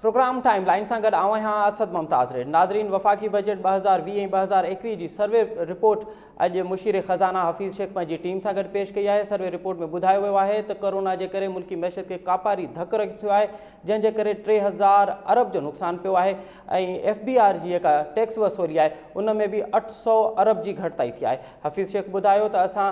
Programme time line सां गॾु आऊं आहियां असद मुमताज़ रेड। नाज़रीन, वफ़ाक़ी बजट 2020 ऐं 2021 जी सर्वे रिपोर्ट अॼु मुशीर ख़ज़ाना हफ़ीज़ शेख पंहिंजी टीम सां गॾु पेश कई आहे। सर्वे रिपोर्ट में ॿुधायो वियो आहे त कोरोना जे करे मुल्की मैशत खे कापारी धकु थियो आहे, जंहिंजे करे 3000 अरब जो नुक़सानु पियो आहे ऐं FBR जी जेका टैक्स वसूली आहे उन में बि 800 अरब जी घटिताई थी आहे। हफ़ीज़ शेख ॿुधायो त असां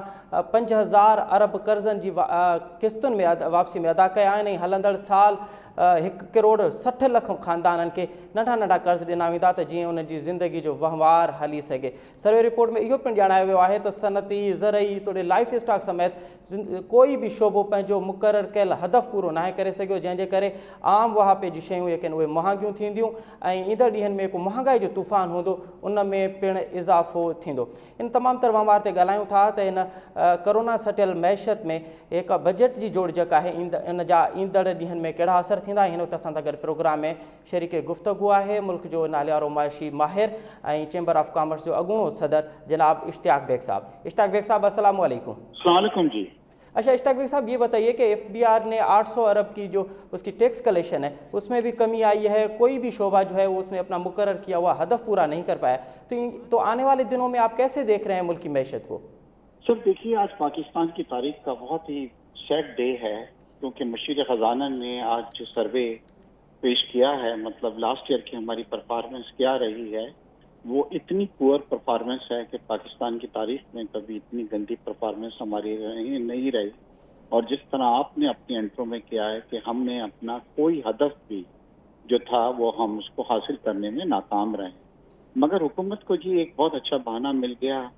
5000 अरब कर्ज़नि जी क़िस्तुनि में वापसी में अदा कया आहिनि ऐं हलंदड़ साल 1 करोड़ 60 लख ख़ानदाननि खे नंढा नंढा कर्ज़ ॾिना वेंदा त जीअं उनजी ज़िंदगी जो वहिंवार हली सघे। सर्वे रिपोर्ट में इहो पिणु ॼाणायो वियो आहे त सनती, ज़रई तोड़े लाइफ स्टॉक समेत कोई बि शोबो पंहिंजो मुक़ररु कयल हदफ़ पूरो नाहे करे सघियो, जंहिंजे करे आम वहापे जी शयूं जेके आहिनि उहे महांगियूं थींदियूं ऐं ईंदड़ ॾींहंनि में को महांगाई जो तूफ़ान हूंदो उन में पिणु इज़ाफ़ो थींदो। इन तमामु तर वहिंवार ते ॻाल्हायूं था त इन कोरोना सटियल मैशत में हिकु बजट जी जोड़ जेका आहे इन जा ईंदड़ ॾींहंनि में कहिड़ा असर थींदा। हिन वक़्तु असां सां गॾु प्रोग्राम में शरीक गुफ़्तगू आहे मुल्क जो नालियारो माशी माहिर ऐं चैम्बर ऑफ कॉमर्स जो अॻूणो सदर जनाब इश्तियाक बेग साहब। इश्तियाक बेग साहब, अस्सलाम वालेकुम। अस्सलाम वालेकुम जी। अच्छा इश्तियाक बेग साहब, ये बताइए कि FBR ने 800 अरब की जो उसकी टैक्स कलेक्शन है उसमें भी कमी आई है, कोई भी शोबा जो है वो उसने अपना मुकर्रर किया हुआ हदफ पूरा नहीं कर पाया, तो आने वाले दिनों में आप कैसे देख रहे हैं मुल्क की मैशत को? सर देखिए, आज पाकिस्तान की तारीख का बहुत ही सैड डे है, क्योंकि मुशीर ख़ज़ाना ने आज जो सर्वे पेश किया है, मतलब लास्ट ईयर की हमारी परफॉर्मेंस क्या रही है, वो इतनी पुअर परफॉर्मेंस है कि पाकिस्तान की तारीख में कभी इतनी गंदी परफॉर्मेंस हमारी नहीं रही। और जिस तरह आपने अपनी इंट्रो में किया है कि हमने अपना कोई हदफ भी जो था वो हम उसको हासिल करने में नाकाम रहे, मगर हुकूमत को जी एक बहुत अच्छा बहाना मिल गया,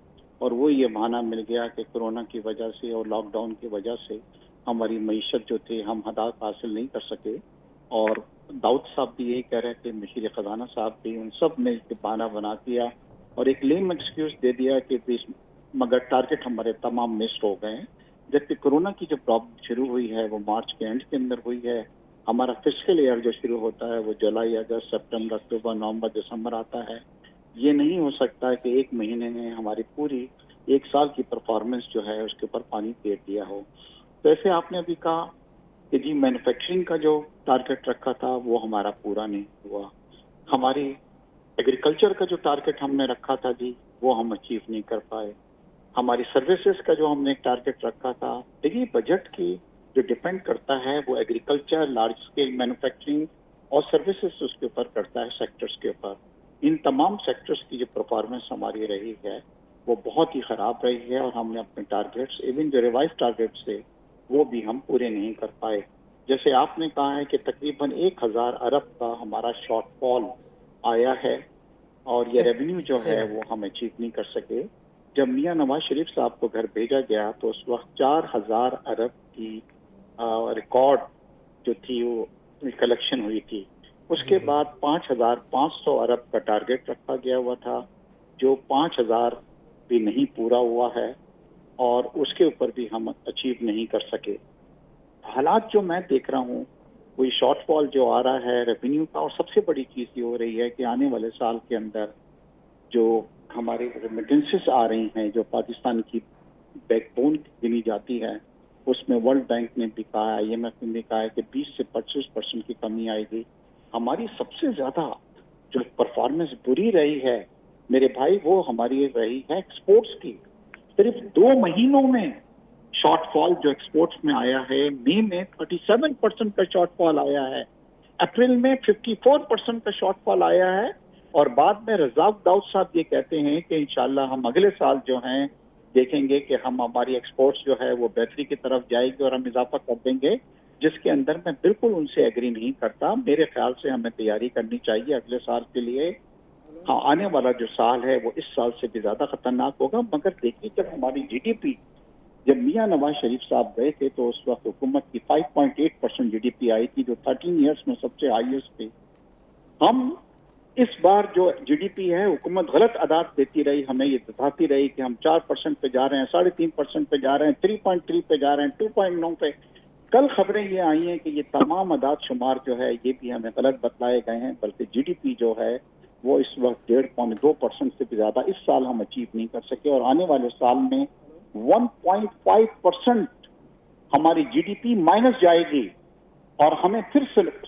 और वो ये बहाना मिल गया कि कोरोना की वजह से और लॉकडाउन की वजह से हमारी मईशत जो थी हम हदफ हासिल नहीं कर सके। और दाऊद साहब भी यही कह रहे थे, मुशीर ख़ज़ाना साहब भी, उन सब ने बहाना बना दिया और एक लेम एक्सक्यूज दे दिया कि मगर टारगेट हमारे तमाम मिस हो गए। जबकि कोरोना की जो प्रॉब्लम शुरू हुई है वो मार्च के एंड के अंदर हुई है। हमारा फिस्कल ईयर जो शुरू होता है वो जुलाई, अगस्त, सितंबर, अक्टूबर, नवंबर, दिसंबर आता है। ये नहीं हो सकता है कि एक महीने में हमारी पूरी एक साल की परफॉर्मेंस जो है उसके ऊपर पानी फेर दिया हो। तो ऐसे आपने अभी कहा कि जी मैन्युफैक्चरिंग का जो टारगेट रखा था वो हमारा पूरा नहीं हुआ। हमारी एग्रीकल्चर का जो टारगेट हमने रखा था जी वो हम अचीव नहीं कर पाए। हमारी सर्विसेज का जो हमने एक टारगेट रखा था, देखिए बजट की जो डिपेंड करता है वो एग्रीकल्चर, लार्ज स्केल मैन्युफैक्चरिंग और सर्विसेज उसके ऊपर करता है, सेक्टर्स के ऊपर। इन तमाम सेक्टर्स की जो परफॉर्मेंस हमारी रही है वो बहुत ही खराब रही है, और हमने अपने टारगेट्स, इवन जो रिवाइज टारगेट्स थे वो भी हम पूरे नहीं कर पाए। जैसे आपने कहा है कि तकरीबन 1000 अरब का हमारा शॉर्टफॉल आया है, और ये रेवेन्यू जो है वो हम अचीव नहीं कर सके। जब मियां नवाज शरीफ साहब को घर भेजा गया तो उस वक्त 4000 अरब की रिकॉर्ड जो थी वो कलेक्शन हुई थी। उसके बाद 5500 अरब का टारगेट रखा गया हुआ था, जो 5000 भी नहीं पूरा हुआ है, और उसके ऊपर भी हम अचीव नहीं कर सके। हालात जो मैं देख रहा हूँ, कोई शॉर्टफॉल जो आ रहा है रेवेन्यू का, और सबसे बड़ी चीज ये हो रही है कि आने वाले साल के अंदर जो हमारी रेमिटेंसेस आ रही हैं, जो पाकिस्तान की बैकबोन गिनी जाती है, उसमें वर्ल्ड बैंक ने भी कहा, IMF ने भी कहा है कि 20 से 25% की कमी आएगी। हमारी सबसे ज्यादा जो परफॉर्मेंस बुरी रही है मेरे भाई, वो हमारी रही है एक्सपोर्ट्स की। सिर्फ 2 महीनों में शॉर्टफॉल जो एक्सपोर्ट्स में आया है, मई में 37% का शॉर्टफॉल आया है, अप्रैल में 54% का शॉर्टफॉल आया है, और बाद में रज़ाक दाऊद साहब ये कहते हैं कि इंशाल्लाह हम अगले साल जो हैं देखेंगे कि हम हमारी एक्सपोर्ट्स जो है वो बेहतरी की तरफ जाएगी और हम इजाफा कर देंगे, जिसके अंदर मैं बिल्कुल उनसे एग्री नहीं करता। मेरे ख्याल से हमें तैयारी करनी चाहिए अगले साल के लिए। हाँ, आने वाला जो साल है वो इस साल से भी ज्यादा खतरनाक होगा। मगर देखिए, जब हमारी GDP, जब मियां नवाज शरीफ साहब गए थे तो उस वक्त हुकूमत की 5.8% GDP आई थी, जो 13 ईयर्स में सबसे हाईएस्ट थी। हम इस बार जो GDP है, हुकूमत गलत आदात देती रही, हमें ये बताती रही कि हम 4% पे जा रहे हैं, 3.5% पे जा रहे हैं, 3.3 पे जा रहे हैं, 2.9 पे। कल खबरें ये आई हैं कि ये तमाम आदात शुमार जो है ये भी हमें गलत बतलाए गए हैं, बल्कि GDP जो है वो इस वक्त 1.5-2% से भी ज्यादा इस साल हम अचीव नहीं कर सके, और आने वाले साल में 1.5% हमारी GDP माइनस जाएगी। اور ہمیں پھر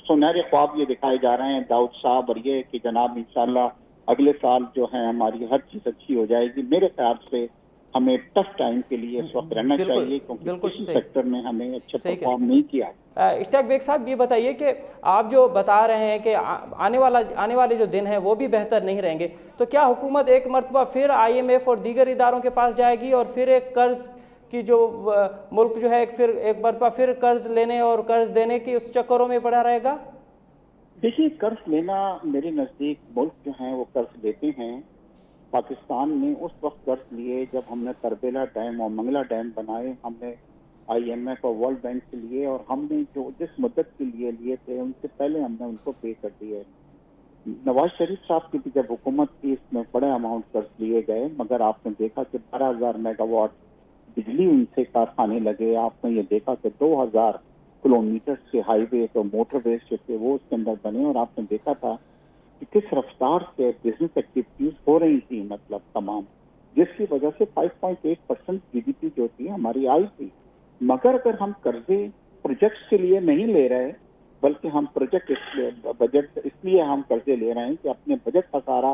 سنہرے خواب یہ دکھائے جا رہے ہیں داؤد صاحب اور یہ کہ جناب انشاءاللہ اگلے سال جو ہے ہماری ہر چیز اچھی ہو جائے گی. میرے خیال سے ہمیں ٹف ٹائم کے لیے اس وقت رہنا بالکل چاہیے کیونکہ بالکل کسی صحیح سیکٹر میں ہمیں اچھا صحیح پرفارم نہیں کیا. اشتیاق بیگ صاحب یہ بتائیے کہ آپ جو بتا رہے ہیں کہ آنے والے جو دن ہیں وہ بھی بہتر نہیں رہیں گے، تو کیا حکومت ایک مرتبہ پھر آئی ایم ایف اور دیگر اداروں کے پاس جائے گی اور پھر ایک قرض کی جو ملک جو ہے پھر ایک مرتبہ پھر قرض لینے اور قرض دینے کی اس چکروں میں پڑا رہے گا؟ دیکھیے قرض لینا میرے نزدیک ملک جو ہیں وہ قرض لیتے ہیں. پاکستان نے اس وقت قرض لیے جب ہم نے تربیلا ڈیم اور منگلا ڈیم بنائے. ہم نے آئی ایم ایف اور ورلڈ بینک سے لیے اور ہم نے جو جس مدت کے لیے تھے ان سے پہلے ہم نے ان کو پے کر دیے. نواز شریف صاحب کی بھی جب حکومت تھی اس میں بڑے اماؤنٹ قرض لیے گئے مگر آپ نے دیکھا کہ 12,000 میگا واٹ بجلی ان سے کارخانے لگے. آپ نے یہ دیکھا کہ 2,000 کلومیٹر سے ہائی وے تو موٹر ویز جو تھے وہ اس کے اندر بنے اور آپ نے دیکھا تھا کہ کس رفتار سے بزنس ایکٹیویٹیز ہو رہی تھی مطلب تمام، جس کی وجہ سے 5.8% جی ڈی پی جو تھی ہماری آئی تھی. مگر اگر ہم قرضے پروجیکٹس کے لیے نہیں لے رہے بلکہ ہم بجٹ اس لیے ہم قرضے لے رہے ہیں کہ اپنے بجٹ کا سارا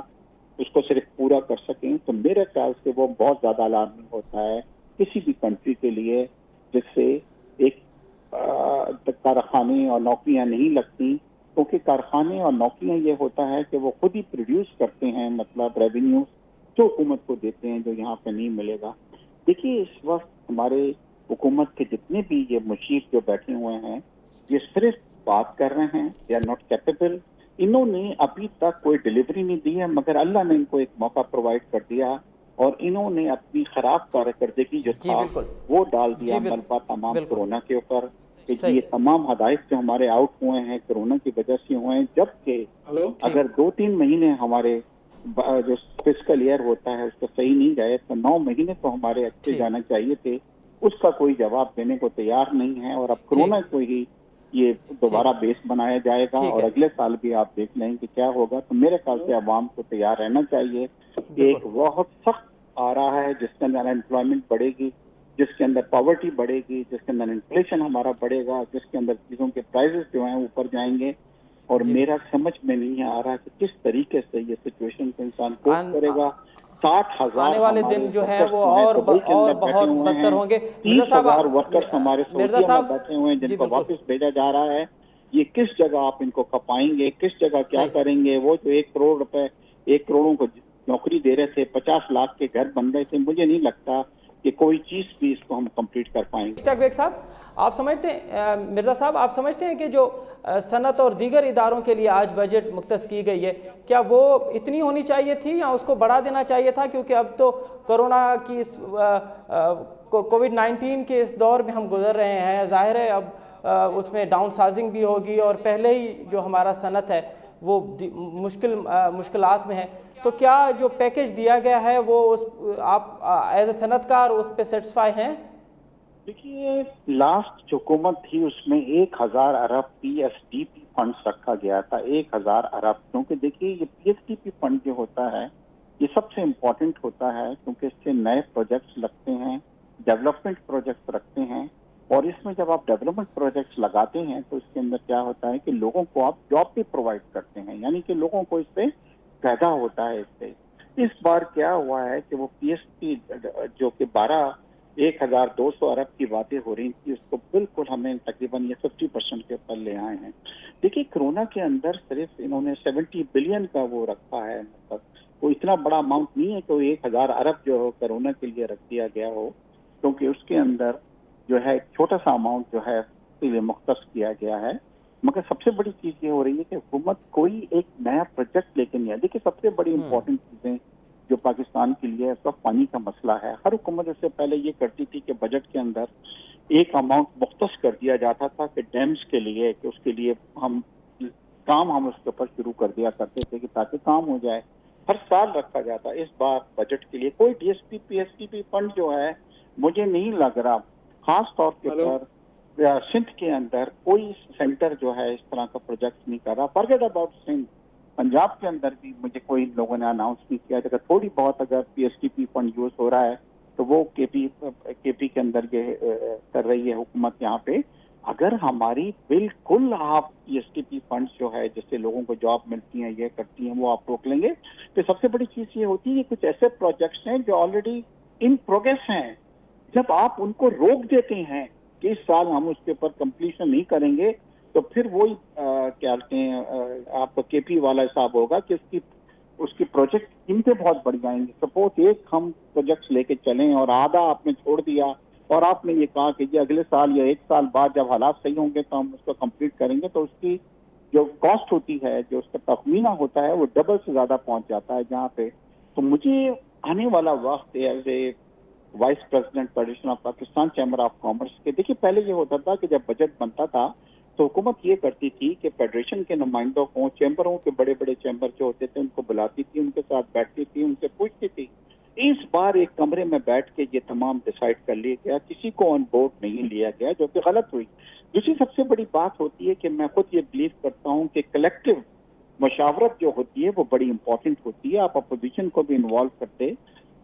اس کو صرف پورا کر سکیں تو میرے خیال سے وہ بہت زیادہ الارمنگ ہوتا ہے کسی بھی کنٹری کے لیے جس سے ایک کارخانے اور نوکریاں نہیں لگتی. کیونکہ کارخانے اور نوکریاں یہ ہوتا ہے کہ وہ خود ہی پروڈیوس کرتے ہیں مطلب ریونیو جو حکومت کو دیتے ہیں جو یہاں پہ نہیں ملے گا. دیکھیے اس وقت ہمارے حکومت کے جتنے بھی یہ مشیر جو بیٹھے ہوئے ہیں یہ صرف بات کر رہے ہیں، دے آر ناٹ کیپیبل. انہوں نے ابھی تک کوئی ڈلیوری نہیں دی ہے مگر اللہ نے ان کو ایک موقع پرووائڈ کر دیا اور انہوں نے اپنی خراب کارکردگی جو جی تھا بالکل وہ ڈال دیا جی ملبہ تمام بالکل کورونا کے اوپر کہ صحیح یہ تمام ہدایت جو ہمارے آؤٹ ہوئے ہیں کورونا کی وجہ سے ہوئے ہیں. جبکہ اگر 2-3 مہینے ہمارے جو فسکل ایئر ہوتا ہے اس کو صحیح نہیں گئے تو 9 مہینے تو ہمارے اچھے ٹھیک جانا چاہیے تھے. اس کا کوئی جواب دینے کو تیار نہیں ہے اور اب ٹھیک کورونا کو ہی یہ دوبارہ ٹھیک بیس بنایا جائے گا ٹھیک اور ہے اگلے سال بھی آپ دیکھ لیں کہ کیا ہوگا. تو میرے خیال سے عوام کو تیار رہنا چاہیے. ایک بالکل بہت سخت آ رہا ہے جس کے اندر امپلائمنٹ بڑھے گی، جس کے اندر پاورٹی بڑھے گی، جس کے اندر انفلیشن ہمارا بڑھے گا، جس کے اندر چیزوں کے پرائزز جو ہیں اوپر جائیں گے. اور جی میرا سمجھ میں نہیں آ رہا کہ کس طریقے سے یہ سچویشن کو انسان کوپ آن- کرے گا. 60,000 آنے والے ہمارے دن جو ہیں ورکرز وہ جو ہیں اور دبئی کے اندر بیٹھے بہت ہوئے بدتر ہیں. ہوں گے. مرزا صاحب 30,000 ورکرز ہمارے مرزا سعودیہ میں صاحب بیٹھے ہوئے ہیں جن جی کو بالکل واپس بھیجا جا رہا ہے. یہ کس جگہ آپ ان کو کپائیں گے، کس جگہ کیا صحیح کریں گے؟ وہ جو 1 کروڑ روپے 1 کروڑوں کو نوکری دے رہے تھے، 50 لاکھ کے گھر بن رہے تھے. مجھے نہیں لگتا کہ کوئی چیز بھی اس کو ہم کمپلیٹ کر پائیں گے. اشتیاق بیگ صاحب آپ سمجھتے ہیں مرزا صاحب آپ سمجھتے ہیں کہ جو صنعت اور دیگر اداروں کے لیے آج بجٹ مختص کی گئی ہے کیا وہ اتنی ہونی چاہیے تھی یا اس کو بڑھا دینا چاہیے تھا؟ کیونکہ اب تو کرونا کی اس کووڈ-19 کے اس دور میں ہم گزر رہے ہیں، ظاہر ہے اب اس میں ڈاؤن سائزنگ بھی ہوگی اور پہلے ہی جو ہمارا صنعت ہے وہ مشکلات میں ہے. تو کیا جو پیکج دیا گیا ہے وہ آپ ایز اے صنعت کار اس پہ سیٹسفائی ہیں؟ دیکھیے لاسٹ جو حکومت تھی اس میں 1,000 ارب P S D P funds رکھا گیا تھا. 1,000 ارب کیونکہ دیکھیے یہ P S D P fund جو ہوتا ہے یہ سب سے امپورٹنٹ ہوتا ہے کیونکہ اس سے نئے پروجیکٹس لگتے ہیں، ڈیولپمنٹ پروجیکٹس رکھتے ہیں. اور اس میں جب آپ ڈیولپمنٹ پروجیکٹس لگاتے ہیں تو اس کے اندر کیا ہوتا ہے کہ لوگوں کو آپ جاب بھی پرووائڈ کرتے ہیں، یعنی کہ لوگوں کو اس سے پیدا ہوتا ہے. اس سے اس بار کیا ہوا ہے کہ وہ پی ایس ٹی جو کہ 1,200 ارب کی باتیں ہو رہی تھی اس کو بالکل ہمیں تقریباً یہ 50% کے اوپر لے آئے ہیں. دیکھیے کرونا کے اندر صرف انہوں نے 70 بلین کا وہ رکھا ہے، مطلب وہ اتنا بڑا اماؤنٹ نہیں ہے کہ وہ 1,000 ارب جو کرونا کے لیے رکھ دیا گیا ہو، کیونکہ اس کے اندر جو ہے چھوٹا سا اماؤنٹ جو ہے اس کے لیے مختص کیا گیا ہے. مگر سب سے بڑی چیز یہ ہو رہی ہے کہ حکومت کوئی ایک نیا پروجیکٹ لے کے نہیں آئی. دیکھیے سب سے بڑی امپورٹنٹ چیزیں جو پاکستان کے لیے اس وقت پانی کا مسئلہ ہے. ہر حکومت اس سے پہلے یہ کرتی تھی کہ بجٹ کے اندر ایک اماؤنٹ مختص کر دیا جاتا تھا کہ ڈیمز کے لیے، کہ اس کے لیے ہم اس کے اوپر شروع کر دیا کرتے تھے کہ تاکہ کام ہو جائے. ہر سال رکھا جاتا. اس بار بجٹ کے لیے کوئی ڈی ایس پی پی ایس ٹی پی فنڈ جو ہے مجھے نہیں لگ رہا، خاص طور کے اوپر سندھ کے اندر کوئی سینٹر جو ہے اس طرح کا پروجیکٹ نہیں کر رہا. فارگیٹ اباؤٹ سندھ، پنجاب کے اندر بھی مجھے کوئی لوگوں نے اناؤنس نہیں کیا. اگر تھوڑی بہت اگر P S T P fund use ہو رہا ہے تو وہ کے پی کے اندر یہ کر رہی ہے حکومت یہاں پہ. अगर हमारी बिल्कुल आप एसटीपी फंड्स जो है जिससे लोगों को जॉब मिलती हैं ये करती हैं वो आप रोक लेंगे, तो सबसे बड़ी चीज ये होती है कि कुछ ऐसे प्रोजेक्ट्स हैं जो ऑलरेडी इन प्रोग्रेस हैं। जब आप उनको रोक देते हैं कि इस साल हम उसके ऊपर कंप्लीशन नहीं करेंगे, तो फिर वही क्या कहते हैं आपका केपी वाला हिसाब होगा कि उसकी प्रोजेक्ट कीमतें बहुत बढ़ जाएंगी। सपोज एक हम प्रोजेक्ट्स लेके चलें और आधा आपने छोड़ दिया और आपने ये कहा कि जी अगले साल या एक साल बाद जब हालात सही होंगे तो हम उसको कंप्लीट करेंगे, तो उसकी जो कॉस्ट होती है, जो उसका तखमीना होता है, वो डबल से ज्यादा पहुंच जाता है जहाँ पे। तो मुझे आने वाला वक्त as a wise president federation of Pakistan chamber of commerce के, देखिए पहले ये होता था कि जब बजट बनता था तो हुकूमत ये करती थी कि फेडरेशन के नुमाइंदों को, चैम्बरों के बड़े बड़े चैम्बर जो होते थे उनको बुलाती थी, उनके साथ बैठती थी, उनसे पूछती थी। इस बार एक कमरे में बैठ के ये तमाम डिसाइड कर लिया गया, किसी को ऑन बोर्ड नहीं लिया गया, जो कि गलत हुई। दूसरी सबसे बड़ी बात होती है कि मैं खुद ये बिलीव करता हूँ कि कलेक्टिव मशावरत जो होती है वो बड़ी इंपॉर्टेंट होती है। आप अपोजिशन को भी इन्वॉल्व करते,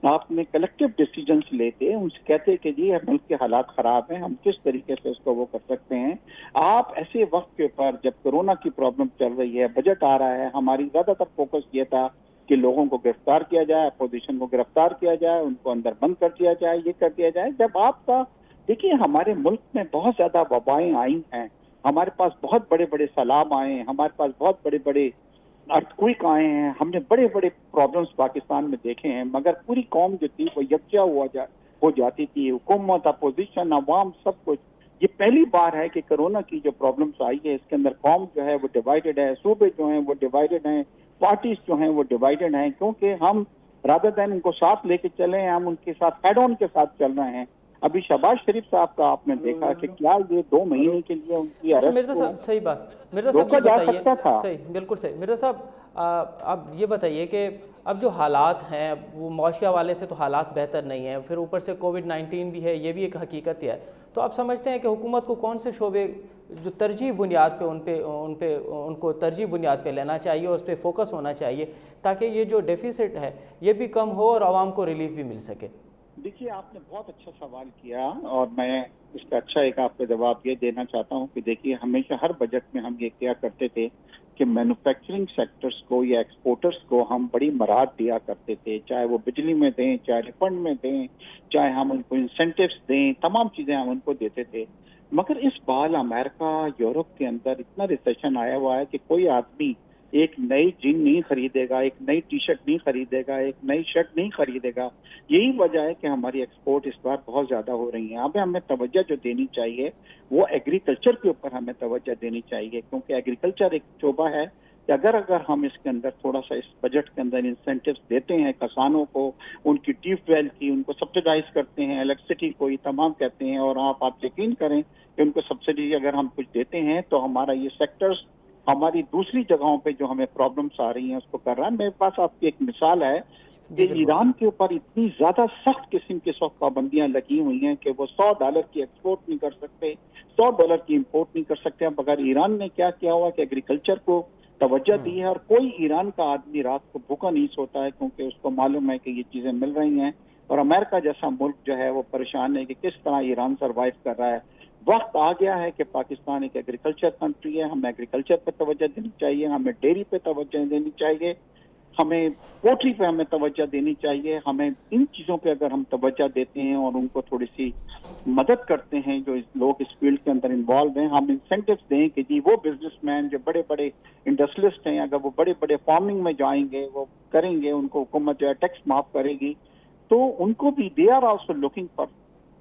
आपने कलेक्टिव डिसीजंस लेते, उनसे कहते कि जी मुल्क के हालात खराब हैं, हम किस तरीके से उसको वो कर सकते हैं। आप ऐसे वक्त के ऊपर जब कोरोना की प्रॉब्लम चल रही है, बजट आ रहा है, हमारी ज्यादातर फोकस ये था कि लोगों को गिरफ्तार किया जाए, अपोजिशन को गिरफ्तार किया जाए, उनको अंदर बंद कर दिया जाए, ये कर दिया जाए। जब आपका देखिए हमारे मुल्क में बहुत ज्यादा वबाएं आई हैं, हमारे पास बहुत बड़े बड़े सैलाब आए हैं, हमारे पास बहुत बड़े बड़े अर्थक्वेक आए हैं, हमने बड़े बड़े प्रॉब्लम्स पाकिस्तान में देखे हैं, मगर पूरी कौम जो थी वो यकजा हो जाती थी, हुकूमत, अपोजिशन, अवाम, सब कुछ। ये पहली बार है कि कोरोना की जो प्रॉब्लम्स आई है इसके अंदर कौम जो है वो डिवाइडेड है, सूबे जो हैं वो डिवाइडेड हैं, पार्टीज जो हैं वो डिवाइडेड हैं, क्योंकि हम रादर दैन उनको साथ लेके चले, हम उनके साथ हेड ऑन के साथ चल रहे हैं। अभी शहबाज शरीफ साहब का आपने देखा कि क्या ये 2 महीने के लिए उनकी अच्छा अरेस्ट मिर्ज़ा को साहब, सही बात, मिर्ज़ा साहब रोका ये जा बताइए, सकता था। सही, बिल्कुल सही मिर्ज़ा साहब, अब ये बताइए कि अब जो हालात हैं वो मौशिया हवाले से तो हालात बेहतर नहीं हैं, फिर ऊपर से कोविड-19 भी है, ये भी एक हकीकत है। तो आप समझते हैं कि हुकूमत को कौन से शोबे जो तरजीह बुनियाद पे उनको तरजीह बुनियाद पे लेना चाहिए और उस पर फोकस होना चाहिए ताकि ये जो डेफिसिट है ये भी कम हो और आवाम को रिलीफ भी मिल सके? देखिए आपने बहुत अच्छा सवाल किया और मैं इसका अच्छा एक आपको जवाब ये देना चाहता हूँ कि देखिए हमेशा हर बजट में हम ये किया करते थे कि मैन्युफैक्चरिंग सेक्टर्स को या एक्सपोर्टर्स को हम बड़ी मराद दिया करते थे, चाहे वो बिजली में दें, चाहे रिफंड में दें, चाहे हम उनको इंसेंटिव्स दें, तमाम चीजें हम उनको देते थे। मगर इस बार अमेरिका, यूरोप के अंदर इतना रिसेशन आया हुआ है कि कोई आदमी एक नई जीन नहीं खरीदेगा, एक नई टी शर्ट नहीं खरीदेगा, एक नई शर्ट नहीं खरीदेगा। यही वजह है कि हमारी एक्सपोर्ट इस बार बहुत ज्यादा हो रही है। यहाँ पे हमें तवज्जो जो देनी चाहिए वो एग्रीकल्चर के ऊपर हमें तवज्जो देनी चाहिए, क्योंकि एग्रीकल्चर एक शोबा है कि अगर हम इसके अंदर थोड़ा सा इस बजट के अंदर इंसेंटिव्स देते हैं किसानों को, उनकी ट्यूबवेल की उनको सब्सिडाइज करते हैं, इलेक्ट्रिसिटी को ये तमाम कहते हैं, और आप यकीन करें कि उनको सब्सिडी अगर हम कुछ देते हैं तो हमारा ये सेक्टर्स हमारी दूसरी जगहों पे जो हमें प्रॉब्लम्स आ रही हैं उसको कर रहा है। मेरे पास आपकी एक मिसाल है कि ईरान के ऊपर इतनी ज्यादा सख्त किस्म की पाबंदियां लगी हुई हैं कि वो $100 की एक्सपोर्ट नहीं कर सकते, $100 की इंपोर्ट नहीं कर सकते। मगर ईरान ने क्या किया हुआ कि एग्रीकल्चर को तवज्जो दी है, और कोई ईरान का आदमी रात को भूखा नहीं सोता है, क्योंकि उसको मालूम है कि ये चीजें मिल रही हैं। और अमेरिका जैसा मुल्क जो है वो परेशान है कि किस तरह ईरान सर्वाइव कर रहा है। वक्त आ गया है कि पाकिस्तान एक एग्रीकल्चर कंट्री है, हमें एग्रीकल्चर पे तवज्जो देनी चाहिए, हमें डेयरी पे तवज्जो देनी चाहिए, हमें पोल्ट्री पे हमें तवज्जो देनी चाहिए। हमें इन चीजों पे अगर हम तवज्जो देते हैं और उनको थोड़ी सी मदद करते हैं जो लोग इस फील्ड के अंदर इन्वॉल्व हैं, हम इंसेंटिव्स दें कि जी वो बिजनेसमैन जो बड़े बड़े इंडस्ट्रियलिस्ट हैं अगर वो बड़े बड़े फार्मिंग में जाएंगे, वो करेंगे, उनको हुकूमत जो है टैक्स माफ करेगी, तो उनको भी they are also looking for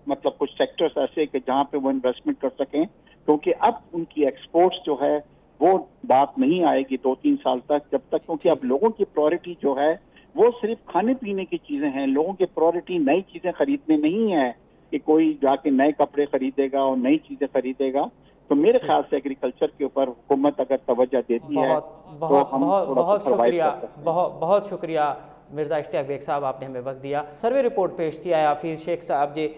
मतलब कुछ सेक्टर्स ऐसे कि जहां पे वो इन्वेस्टमेंट कर सकें, क्योंकि अब उनकी एक्सपोर्ट्स जो है वो बात नहीं आएगी 2-3 साल तक, जब तक, क्योंकि अब लोगों की प्रायोरिटी जो है वो सिर्फ खाने पीने की चीजें हैं। लोगों की प्रायोरिटी नई चीजें खरीदने नहीं है कि कोई जाके नए कपड़े खरीदेगा और नई चीजें खरीदेगा। तो मेरे ख्याल से एग्रीकल्चर के ऊपर हुकूमत अगर तवज्जो देती है बहुत तो बहुत हम बहुत थोड़ा बहुत सा सर्वाइव शुक्रिया, कर सकते हैं। बहुत बहुत शुक्रिया मिर्ज़ा इश्तियाक बेग साहब, आपने हमें वक्त दिया। सर्वे रिपोर्ट पेश किया है हाफिज़ शेख साहब जी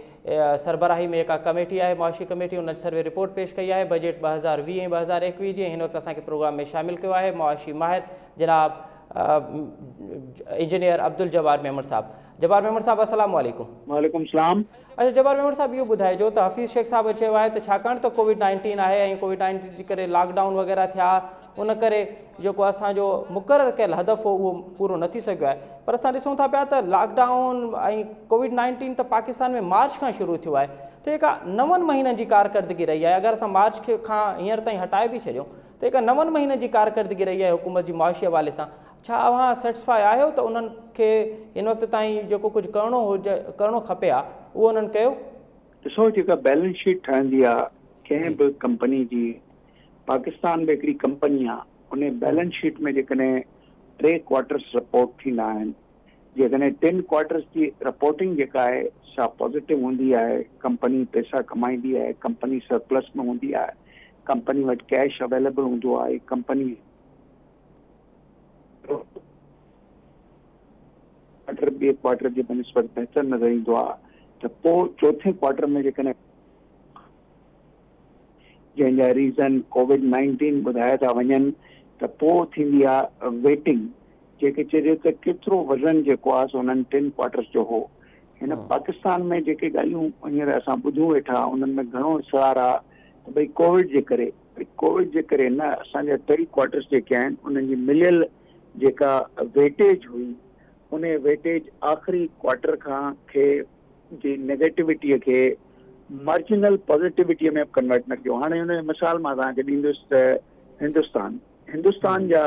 सरबराही में एक कमेटी है, मुआशी कमेटी, उन्होंने सर्वे रिपोर्ट पेश किया है बजट 2020-2021 जी। इन वक्त असां के प्रोग्राम में शामिल किया है मुआशी माहिर जनाब इंजीनियर अब्दुल जब्बार मेमर साहब। जब्बार मेमर साहब अस्सलाम वालेकुम। वालेकुम सलाम। अच्छा जब्बार मेमर साहब इहो ॿुधाइजो त हफ़ीज़ शेख साहब चयो आहे त छाकाणि त कोविड-19 आहे ऐं कोविड-19 जे करे लॉकडाउन वग़ैरह थिया, उन करे जेको असांजो मुक़ररु कयल हदफ़ हो उहो पूरो न थी सघियो आहे। पर असां ॾिसूं था पिया त लॉकडाउन ऐं कोविड-19 त पाकिस्तान में मार्च खां शुरू थियो आहे, त जेका 9 महीननि जी कारकर्दगी रही आहे। अगरि असां मार्च खां हींअर ताईं हटाए बि छॾियूं त जेका 9 महीननि जी कारकर्दगी रही आहे हुकूमत जी मुआशी हवाले सां, छा अव्हां सेटिस्फाई आहियो त उन्हनि खे हिन वक़्त ताईं जेको कुझु करिणो खपे आहे उहो उन्हनि कयो? ॾिसो, जेका बैलेंस शीट ठहंदी आहे कंहिं बि कंपनी जी, पाकिस्तान में हिकिड़ी कंपनी आहे, उन बैलेंस शीट में जेकॾहिं 3 क्वार्टर्स रिपोर्ट थींदा आहिनि, जेकॾहिं 3 क्वार्टर्स जी रिपोर्टिंग जेका आहे सा पॉज़िटिव हूंदी आहे, कंपनी पैसा कमाईंदी आहे, कंपनी सरप्लस में हूंदी आहे, कंपनी वटि कैश अवेलेबल हूंदो आहे, कंपनी ॿिए क्वार्टर जे बनिस्बत बहितर नज़र ईंदो आहे, त पोइ चौथे क्वार्टर में जेकॾहिं जंहिंजा रीज़न कोविड-19 ॿुधाया था वञनि, त पोइ थींदी आहे वेटिंग, जेके चइजे त केतिरो वज़न जेको आहे सो उन्हनि 3 क्वार्टर्स जो हो। हिन पाकिस्तान में जेके ॻाल्हियूं हींअर असां ॿुधूं वेठा, उन्हनि में घणो इसरार आहे त भई कोविड जे करे न, असांजा 3 क्वार्टर्स जेके आहिनि उन्हनि जी मिलियल जेका वेटेज हुई, उन वेटेज आख़िरी क्वार्टर खां खे जी नेगेटिविटीअ खे मार्जिनल पॉज़िटिविटीअ में कन्वर्ट न कयो। हाणे हुन मिसाल मां तव्हांखे ॾींदुसि त हिंदुस्तान जा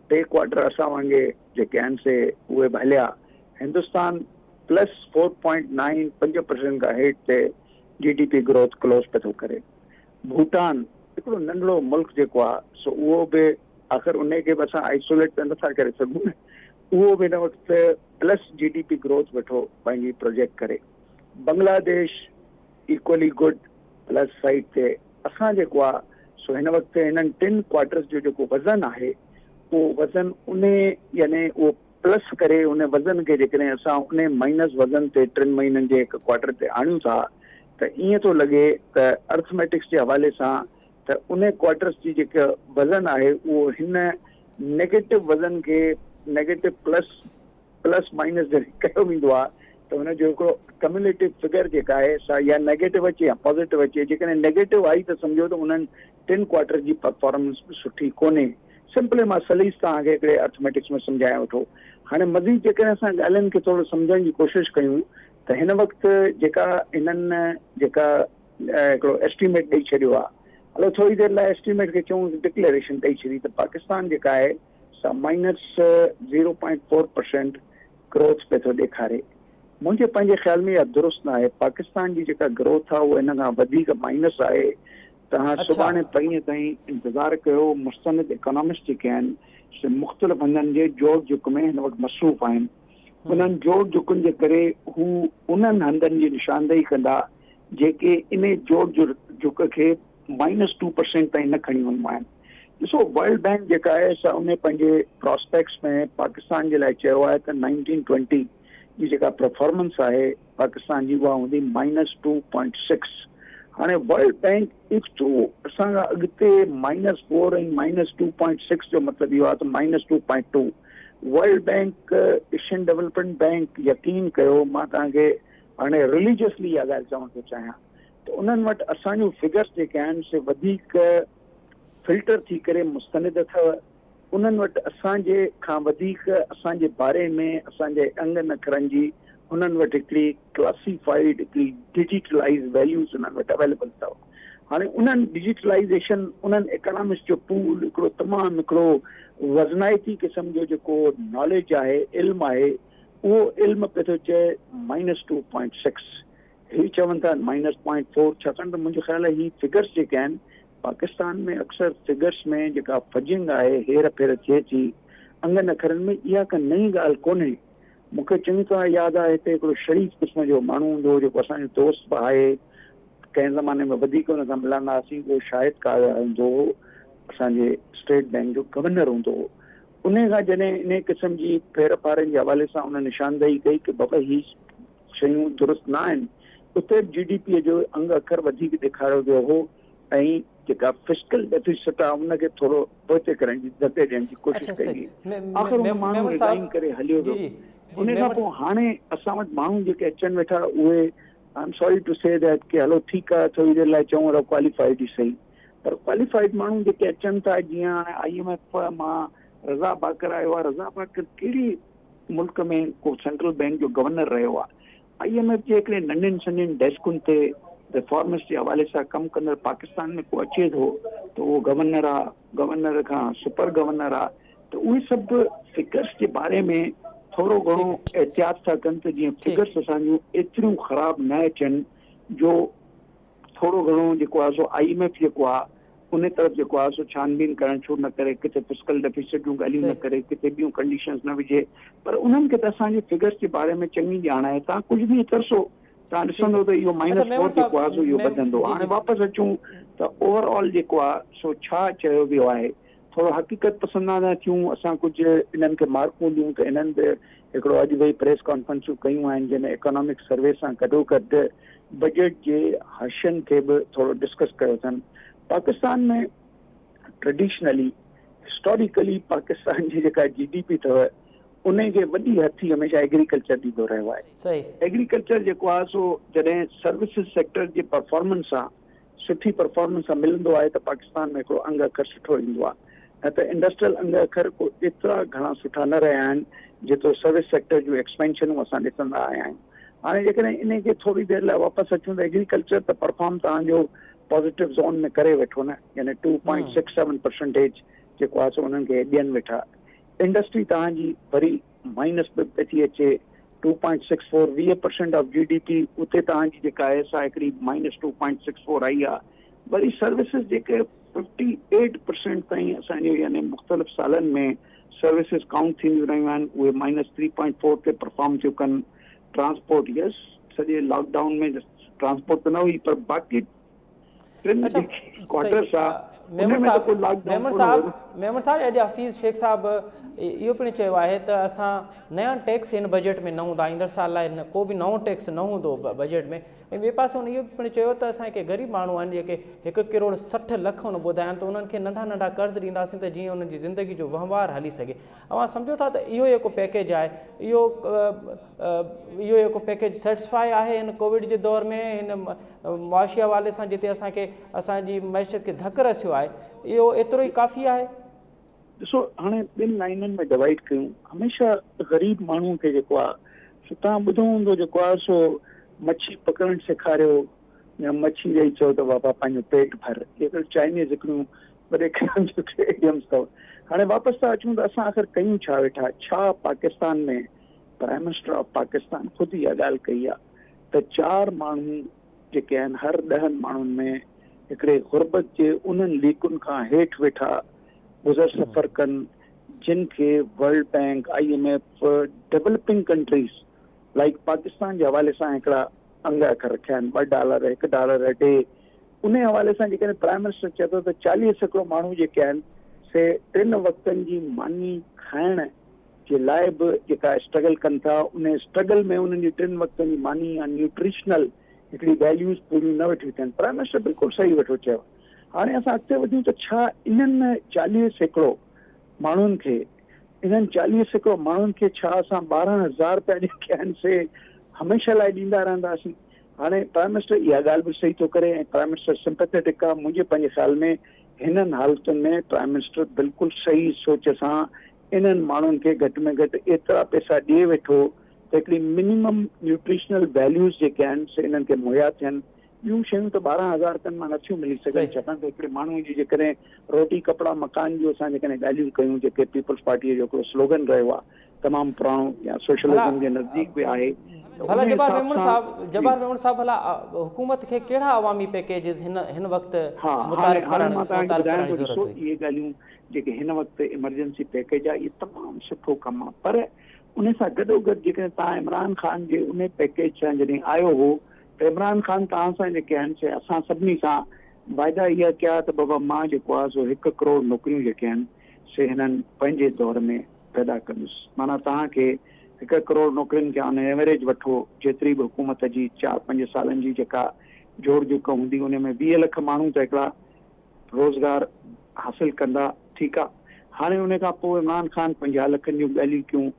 3 क्वार्टर असां वांगुरु जेके आहिनि से उहे हलिया। हिंदुस्तान प्लस 4.9 5% खां हेठि ते GDP ग्रोथ क्लोज पियो थो करे। भूटान हिकिड़ो नंढड़ो मुल्क जेको आहे सो उहो बि आख़िर उन खे बि असां आइसोलेट त नथा करे सघूं न, उहो बि हिन वक़्तु प्लस GDP ग्रोथ वेठो पंहिंजी प्रोजेक्ट करे। Bangladesh equally good plus side ते। असां जेको आहे सो हिन वक़्तु हिननि 3 क्वार्टर्स जो जेको वज़न आहे, उहो वज़न उन यानी उहो प्लस करे उन वज़न खे जेकॾहिं असां उन माइनस वज़न ते 3 महीननि जे हिकु क्वार्टर ते आणियूं था, त ईअं थो लॻे त अर्थमेटिक्स जे हवाले सां त उन क्वार्टर्स जी जेका वज़न आहे उहो हिन नेगेटिव वज़न खे नेगेटिव प्लस माइनस जॾहिं कयो वेंदो आहे त हुनजो हिकिड़ो कम्युलेटिव फिगर जेका आहे सा या नेगेटिव अचे या पॉज़िटिव अचे। जेकॾहिं नेगेटिव आई त सम्झो त उन्हनि 3 क्वार्टर जी परफॉर्मेंस बि सुठी कोन्हे। सिंपली मां सलीस तव्हांखे हिकिड़े अर्थमेटिक्स में सम्झायां वेठो। हाणे मज़ीद जेकॾहिं असां ॻाल्हियुनि खे थोरो सम्झण जी कोशिशि कयूं त हिन वक़्तु जेका हिननि जेका हिकिड़ो एस्टिमेट ॾेई छॾियो आहे, हलो थोरी देरि लाइ एस्टिमेट खे चऊं डिक्लेरेशन ॾेई छॾी त पाकिस्तान जेका आहे सा -0.4% ग्रोथ पे थो ॾेखारे। मुंहिंजे पंहिंजे ख़्याल में इहा दुरुस्त न आहे। पाकिस्तान जी जेका ग्रोथ आहे उहा हिन खां वधीक माइनस आहे। तव्हां सुभाणे परीहं ताईं इंतज़ारु कयो। मुस्तनिद इकोनॉमिस्ट जेके आहिनि से मुख़्तलिफ़ हंधनि जे जोड़ जुक में हिन वक़्तु मसरूफ़ आहिनि। उन्हनि जोड़ जुकनि जे करे हू उन्हनि हंधनि जी निशानदेही कंदा जेके इन जोड़ जुक खे -2% ताईं न खणी वञिबा आहिनि। ॾिसो, वर्ल्ड बैंक जेका आहे सा उन पंहिंजे प्रोस्पेक्ट्स में पाकिस्तान जे लाइ चयो आहे त 1920 जी जेका परफॉर्मेंस आहे पाकिस्तान जी उहा हूंदी -2.6। हाणे वर्ल्ड बैंक असां खां अॻिते -4 ऐं -2.6 जो मतिलबु इहो आहे त -2.2। World Bank Asian Development bank यकीन कयो, मां तव्हांखे हाणे रिलीजियसली इहा ॻाल्हि चवणु थो चाहियां त उन्हनि वटि असांजूं फिगर्स जेके आहिनि से वधीक फिल्टर थी करे मुस्तनिद अथव। उन्हनि वटि असांजे खां वधीक असांजे बारे में असांजे अंगनि अखरनि जी उन्हनि वटि हिकिड़ी क्लासीफाइड हिकिड़ी डिजिटलाइज़ वैल्यूज़ उन्हनि वटि अवेलेबल अथव। हाणे उन्हनि डिजिटलाइज़ेशन उन्हनि इकोनॉमिस्ट जो पूल हिकिड़ो तमामु हिकिड़ो वज़नाइती क़िस्म जो जेको नॉलेज आहे, इल्मु आहे, उहो इल्मु पियो थो चए -2.6। ही चवनि था -0.4। छाकाणि त मुंहिंजो ख़्यालु आहे ही फिगर्स जेके आहिनि पाकिस्तान में अक्सर फिगर्स में जेका फजिंग आहे, हेर फेर थिए थी अंगनि अखरनि में, इहा का नई ॻाल्हि कोन्हे। मूंखे चङी तरह यादि आहे हिते हिकिड़ो शरीफ़ क़िस्म जो माण्हू हूंदो जेको असांजो दोस्त बि आहे, कंहिं ज़माने में वधीक हुन सां मिलंदा हुआसीं। उहो शाहिदकार हूंदो हो, असांजे स्टेट बैंक जो गवर्नर हूंदो हो। उन खां जॾहिं इन क़िस्म जी फेर फारनि जे हवाले सां उन निशानदेही कई कि बाबा ही शयूं दुरुस्त न आहिनि, उते GDP जो अंग अखर वधीक ॾेखारियो वियो हो ऐं जेका फिस्कल डेफिसिट आहे उनखे थोरो पोइते करण जी धके ॾियण जी कोशिशि अच्छा कई सही आख़िर उन माण्हू रिज़ाइन करे हलियो जी वियो जी उन खां पोइ हाणे असां वटि माण्हू जेके अचनि वेठा उहे I am sorry to say that कि हलो ठीकु आहे थोरी देरि लाइ चऊं था क्वालिफाइड ई सही पर क्वालिफाइड माण्हू जेके अचनि था जीअं हाणे IMF मां रज़ा बाकर आयो आहे रज़ा बाकर कहिड़ी मुल्क में को सेंट्रल बैंक जो गवर्नर रहियो आहे IMF जे हिकिड़े नंढनि सन्हनि डेस्कुनि ते रिफॉर्म्स जे हवाले सां कमु कंदड़ पाकिस्तान में को अचे थो त उहो गवर्नर आहे गवर्नर खां सुपर गवर्नर आहे त उहे सभु फिगर्स जे बारे में थोरो घणो एहतियात था कनि त जीअं फिगर्स असांजूं एतिरियूं ख़राबु न अचनि जो थोरो घणो जेको आहे सो IMF जेको आहे उन तरफ़ जेको आहे सो छानबीन करणु छो न करे किथे फिस्कल डेफिसिट जूं ॻाल्हियूं न करे किथे ॿियूं कंडीशन्स न विझे पर उन्हनि खे त असांजे फिगर्स जे बारे में चङी ॼाण आहे तव्हां कुझु बि तरसो तव्हां ॾिसंदो त इहो -4 जेको आहे सो इहो वधंदो हाणे वापसि अचूं त ओवरऑल जेको आहे सो छा चयो वियो आहे थोरो हक़ीक़त पसंदि थियूं असां कुझु इन्हनि खे मार्कूं ॾियूं त इन्हनि ते हिकिड़ो अॼु वेई प्रेस कॉन्फ्रेंसूं कयूं आहिनि जंहिंमें इकोनॉमिक सर्वे सां गॾोगॾु बजट जे हर्षनि खे बि थोरो डिस्कस कयो अथनि पाकिस्तान में ट्रेडिशनली हिस्टोरिकली पाकिस्तान जी जेका GDP अथव उनखे वॾी हथी हमेशह एग्रीकल्चर ॾींदो रहियो आहे एग्रीकल्चर जेको आहे सो जॾहिं सर्विसिस सेक्टर जे परफॉर्मेंस सां सुठी परफॉर्मेंस सां मिलंदो आहे त पाकिस्तान में हिकिड़ो अंग अखर सुठो ईंदो आहे न त इंडस्ट्रियल अंग अखर को एतिरा घणा सुठा न रहिया आहिनि जेतिरो सर्विस सेक्टर जूं एक्सपेंशनूं असां ॾिसंदा आया आहियूं हाणे जेकॾहिं इनखे थोरी देरि लाइ वापसि अचूं त एग्रीकल्चर त परफॉर्म तव्हांजो पॉज़िटिव ज़ोन में करे वेठो न यानी 2.67% जेको आहे सो उन्हनि खे ॾियनि वेठा इंडस्ट्री तव्हांजी वरी माइनस में पई थी अचे 2.64 20% ऑफ GDP उते तव्हांजी जेका आहे सा हिकिड़ी -2.64 आई आहे वरी सर्विसिस जेके 58% ताईं असांजे यानी मुख़्तलिफ़ सालनि में सर्विसिस काउंट थींदियूं रहियूं आहिनि उहे -3.4 ते परफॉर्म थियूं कनि ट्रांसपोर्ट यस सॼे लॉकडाउन में ट्रांसपोर्ट त न हुई पर बाक़ी क्वार्टर्स आहे मेमर साहब अॼु हफ़ीज़ शेख साहब इहो पिणु चयो आहे त असां नया टैक्स हिन बजट में न हूंदा ईंदड़ साल लाइ को बि नओं टैक्स न हूंदो बजट में ऐं ॿिए पासे हुन इहो पिणु चयो त असांखे ग़रीब माण्हू आहिनि जेके 1.60 करोड़ हुन ॿुधाइनि त उन्हनि खे नंढा नंढा कर्ज़ ॾींदासीं त जीअं उन्हनि जी ज़िंदगी जो वहिंवार हली सघे अवां सम्झो था त इहो जेको पैकेज आहे इहो जेको पैकेज सेटिस्फाई आहे हिन कोविड जे दौर में हिन मुआशी हवाले सां जिते असांखे असांजी मैशत खे धकु रसियो आहे इहो एतिरो ई काफ़ी आहे ॾिसो हाणे ॿिनि लाइननि में डिवाइड कयूं हमेशह ग़रीब माण्हू खे जेको आहे तव्हां ॿुधो हूंदो जेको आहे सो मच्छी पकड़णु सेखारियो या मच्छी ॾेई चओ त बाबा पंहिंजो पेट भर इहे चाइनीज़ हिकिड़ियूं वॾे इडियम्स अथव हाणे वापसि था अचूं त असां आख़िर कयूं छा वेठा छा पाकिस्तान में प्राइम मिनिस्टर ऑफ पाकिस्तान ख़ुदि इहा ॻाल्हि कई आहे त 4 माण्हू जेके आहिनि हर 10 माण्हुनि में हिकिड़े गुरबत जे उन्हनि लीकुनि खां हेठि वेठा गुज़र सफ़र कनि जिन खे World Bank IMF developing countries like Pakistan जे हवाले सां हिकिड़ा अंग अखर रखिया आहिनि $2 $1 अ डे उन हवाले सां जेकॾहिं प्राइम मिनिस्टर चए थो त 40 सैकड़ो माण्हू जेके आहिनि से 3 वक़्तनि जी मानी खाइण जे लाइ बि जेका स्ट्रगल कनि था उन स्ट्रगल में उन्हनि जी 3 वक़्तनि जी मानी या न्यूट्रिशनल हिकिड़ी वैल्यूज़ पूरियूं न वेठियूं थियनि प्राइम मिनिस्टर बिल्कुलु सही वेठो चयो हाणे असां अॻिते वधियूं त छा इन्हनि 40 सैकड़ो माण्हुनि खे इन्हनि 40 सैकड़ो माण्हुनि खे छा असां 12,000 रुपया जेके आहिनि से हमेशह लाइ ॾींदा रहंदासीं हाणे प्राइम मिनिस्टर इहा ॻाल्हि बि सही थो करे ऐं प्राइम मिनिस्टर सिंपैथेटिक आहे मुंहिंजे पंहिंजे ख़्याल में हिननि हालतुनि में प्राइम मिनिस्टर बिल्कुलु सही सोच सां इन्हनि माण्हुनि खे घटि में घटि एतिरा पैसा ॾिए वेठो त हिकिड़ी मिनिमम न्यूट्रिशनल वैल्यूज़ जेके आहिनि से इन्हनि खे मुहैया थियनि ॿियूं शयूं त 12,000 रुपयनि मां नथियूं मिली सघनि छाकाणि त हिकिड़े माण्हू जी जेकॾहिं रोटी कपिड़ा मकान जो असां जेकॾहिं ॻाल्हियूं कयूं जेके पीपल्स पार्टीअ जो हिकिड़ो स्लोगन रहियो आहे तमामु पुराणो या सोशलिज़म जे नज़दीक बि आहे भला जबार मेमन साहब भला हुकूमत खे कहिड़ा अवामी पैकेजिस हिन वक़्तु मुतारिफ़ करण जी ज़रूरत हुई इहे ॻाल्हियूं जेके हिन वक़्तु इमरजेंसी पैकेज आहे इहो तमामु सुठो कमु आहे पर उन सां गॾोगॾु जेकॾहिं तव्हां इमरान ख़ान जे उन पैकेज सां जॾहिं आयो हो त इमरान ख़ान तव्हां सां जेके आहिनि से असां सभिनी सां वाइदा इहा कया त बाबा मां जेको आहे सो 1 करोड़ नौकरियूं जेके आहिनि से हिननि पंहिंजे दौर में पैदा कंदुसि माना तव्हांखे 1 करोड़ नौकरियुनि खे ऑन एवरेज वठो जेतिरी बि हुकूमत जी 4-5 सालनि जी जेका जोड़ जोक हूंदी उन में 20 लख माण्हू त हिकिड़ा रोज़गार हासिल कंदा, ठीकु आहे। हाणे उन खां पोइ इमरान ख़ान 50 लखनि जूं ॻाल्हियूं कयूं।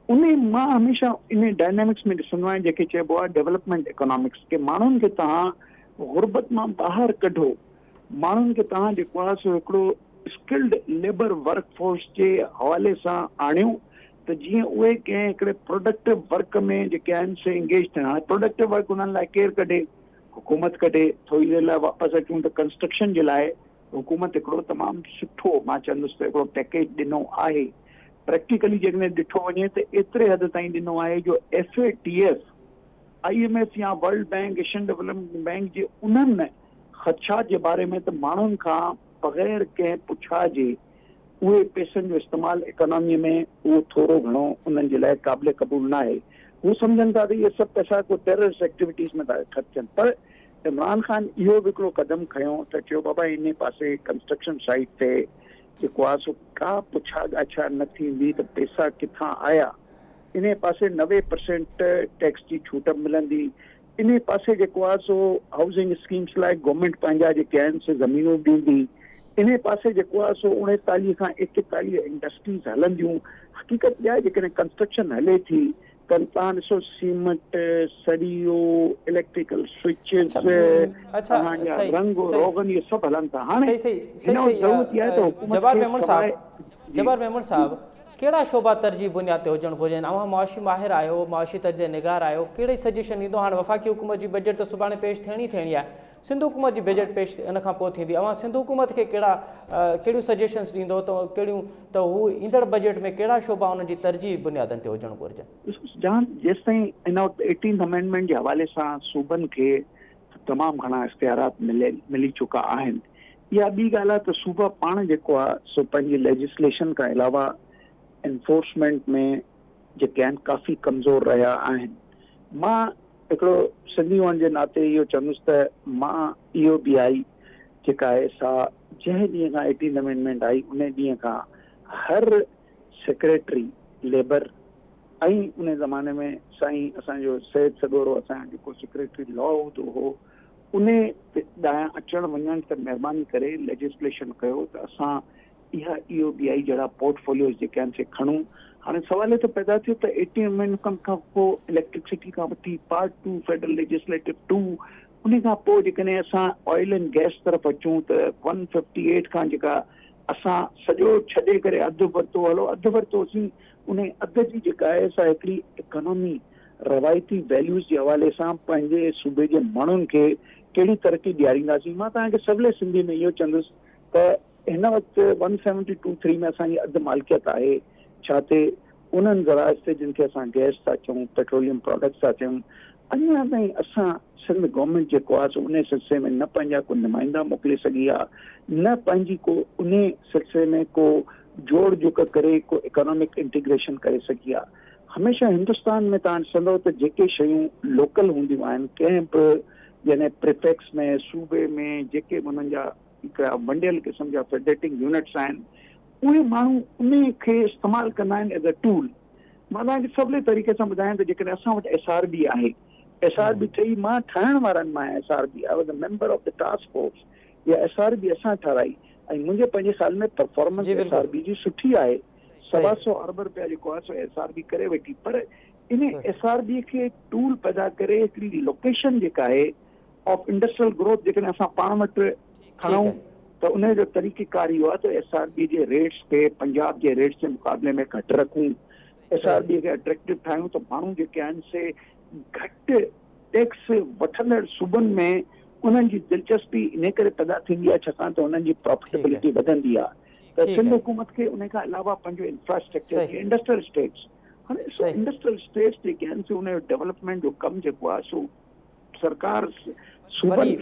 उन मां हमेशह इन डायनामिक्स में ॾिसंदो आहियां जेके चइबो आहे डेवलपमेंट इकोनॉमिक्स, के माण्हुनि खे तव्हां गुरबत मां ॿाहिरि कढो, माण्हुनि खे तव्हां जेको आहे सो हिकिड़ो स्किल्ड लेबर वर्क फोर्स जे हवाले सां आणियो त जीअं उहे कंहिं हिकिड़े प्रोडक्टिव वर्क में जेके आहिनि से इंगेज थियनि। हाणे प्रोडक्टिव वर्क उन्हनि लाइ केरु कढे? हुकूमत कढे। थोरी देरि लाइ वापसि अचूं त कंस्ट्रक्शन जे लाइ हुकूमत हिकिड़ो तमामु सुठो, मां चवंदुसि त हिकिड़ो पैकेज ॾिनो आहे। प्रैक्टिकली जेकॾहिं ॾिठो वञे त एतिरे हद ताईं ॾिनो आहे जो FATF, IMF या World Bank, Asian Development Bank जे उन्हनि ख़दशात जे बारे में त माण्हुनि खां बग़ैर कंहिं पुछा जे उहे पैसनि जो इस्तेमालु इकोनॉमीअ में उहो थोरो घणो उन्हनि जे लाइ क़ाबिल क़बूल न आहे। हू सम्झनि था त इहे सभु पैसा को टेररिस्ट एक्टिविटीज़ में था ख़र्च थियनि। पर इमरान ख़ान इहो बि हिकिड़ो क़दम खयो त चयो बाबा इन पासे कंस्ट्रक्शन साइट ते जेको आहे सो का पुछा ॻाछा न थींदी त पैसा किथां आया। इन पासे 90% टैक्स जी छूट मिलंदी। इन पासे जेको आहे सो हाउसिंग स्कीम्स लाइ गवर्नमेंट पंहिंजा जेके आहिनि से ज़मीनूं ॾींदी। इन पासे जेको आहे सो 39 खां 41 इंडस्ट्रीज़ हलंदियूं। हक़ीक़त इहा आहे जेकॾहिं कंस्ट्रक्शन हले थी त तव्हां ॾिसो सीमेंट, सरियो, इलेक्ट्रिकल स्विचिस, तव्हांजा रंग रोगन, इहे सभु हलनि था। हाणे ज़रूरत इहा आहे त हुकूमत जब्बार मेमन साहब कहिड़ा शोबा तरजीह बुनियाद ते हुजणु घुरिजनि? अव्हां मुआशी माहिर आहियो, मुआशी तर्जे निगार आहियो, कहिड़े सजेशन ॾींदो? हाणे वफ़ाक़ी हुकूमत जी बजट त सुभाणे पेश थियणी आहे, सिंध हुकूमत जी बजट पेश इन खां पोइ थींदी। अव्हां सिंध हुकूमत खे कहिड़ियूं सजेशन्स ॾींदो त कहिड़ियूं त हू ईंदड़ बजट में कहिड़ा शोबा हुन जी तरजीह बुनियादनि ते हुजणु घुरिजनि? जेसिताईं इन 18th अमेंडमेंट जे हवाले सां सूबनि खे तमामु घणा इख्तियारात मिली चुका आहिनि। इहा ॿी ॻाल्हि आहे त सूबा पाण जेको आहे सो पंहिंजी लेजिस्लेशन खां अलावा एनफोर्समेंट में जेके आहिनि काफ़ी कमज़ोर रहिया आहिनि। मां हिकिड़ो सिंधी हुअण जे नाते इहो चवंदुसि त मां इहो बि आई जेका आहे सा जंहिं ॾींहं खां 18th अमेंडमेंट आई उन ॾींहं खां हर सेक्रेटरी लेबर ऐं उन ज़माने में साईं असांजो सैयद सॻोरो असांजो जेको सेक्रेटरी लॉ हूंदो हो उन ॾांहुं अचणु वञणु त महिरबानी करे लेजिस्लेशन कयो त असां इहा EOBI जहिड़ा पोर्टफोलियोज जेके आहिनि से खणूं। हाणे सवाल त पैदा थियो त 18 अमेंडमेंट खां पोइ इलेक्ट्रिसिटी खां वठी पार्ट 2 फेडरल लेजिस्लेटिव 2, उन खां पोइ जेकॾहिं असां ऑयल एंड गैस तरफ़ अचूं त 158 खां जेका असां सॼो छॾे करे अधु वरितो हलो, अधु वरितोसीं। उन अधु जी जेका आहे सा हिकिड़ी इकोनॉमी रवायती वैल्यूज़ जे हवाले सां पंहिंजे सूबे जे माण्हुनि खे कहिड़ी तरक़ी ॾियारींदासीं। मां तव्हांखे सवले सिंधी में इहो चवंदुसि त हिन वक़्तु 172(3) में असांजी अधु मालिकियत आहे छा ते उन्हनि ज़राइज़ ते जिन खे असां गैस था चऊं, पेट्रोलियम प्रोडक्ट्स था चऊं। अञा ताईं असां सिंध गवर्नमेंट जेको आहे सो उन सिलसिले में न पंहिंजा को नुमाइंदा मोकिले सघी आहे, न पंहिंजी को उन सिलसिले में को जोड़ जुक करे को इकोनॉमिक इंटीग्रेशन करे सघी आहे। हमेशह हिंदुस्तान में तव्हां ॾिसंदव त जेके शयूं लोकल हूंदियूं आहिनि कंहिं बि यानी प्रिफेक्स में सूबे में जेके उन्हनि जा हिकिड़ा वंडियल क़िस्म जा फेडरेटिंग यूनिट्स आहिनि उहे माण्हू उन खे इस्तेमालु कंदा आहिनि एज़ अ टूल। मां तव्हांखे सवले तरीक़े सां ॿुधायां त जेकॾहिं असां वटि SRB आहे, SRB ठही, मां ठाहिण वारनि मां SRB, I was a member of the task force. या SRB असां ठाराई ऐं मुंहिंजे पंहिंजे ख़्याल में परफॉर्मेंस SRB जी सुठी आहे। 125 अरब रुपया जेको आहे सो SRB करे वेठी, पर इन SRB खे टूल पैदा करे हिकिड़ी लोकेशन जेका आहे ऑफ इंडस्ट्रियल ग्रोथ जेकॾहिं असां पाण वटि खणूं त उन जो तरीक़ेकार इहो आहे त SRB जे रेट्स खे पंजाब जे रेट्स जे मुक़ाबले में घटि रखूं, SRB खे अट्रैक्टिव ठाहियूं त माण्हू जेके आहिनि से घटि टैक्स वठंदड़ सूबनि में उन्हनि जी दिलचस्पी इन करे पैदा थींदी आहे छाकाणि त उन्हनि जी प्रॉफिटेबिलिटी वधंदी आहे। त सिंध हुकूमत खे उन खां अलावा पंहिंजो इंफ्रास्ट्रक्चर इंडस्ट्रियल स्टेट्स, हाणे इंडस्ट्रियल स्टेट्स जेके आहिनि उन जो डेवलपमेंट जो कमु जेको आहे सो सरकार वॾी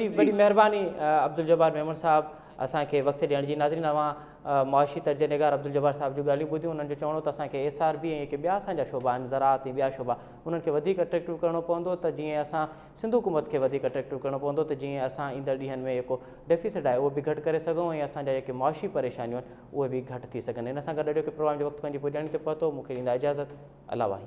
महिरबानी अब्दुल जब्बार मेमन साहब असांखे वक़्तु ॾियण जी। नाज़रीन, अव्हां मुआशी तर्जे निगार अब्दुल जब्बार साहब जूं ॻाल्हियूं ॿुधियूं। उन्हनि जो चवणो त असांखे SRB ऐं के ॿिया असांजा शोबा आहिनि, ज़राअत ऐं ॿिया शोबा, उन्हनि खे वधीक अट्रैक्टिव करिणो पवंदो त जीअं असां सिंध हुकूमत खे वधीक अट्रैक्टिव करिणो पवंदो त जीअं असां ईंदड़ ॾींहंनि में जेको डेफिसिट आहे उहो बि घटि करे सघूं ऐं असांजा जेके मुआशी परेशानियूं आहिनि उहे बि घटि थी सघनि। इन सां गॾु अॼोके प्रोग्राम जो वक़्तु पंहिंजी पुॼाणी ते पहुतो। मूंखे ॾींदा इजाज़त। अला वाही।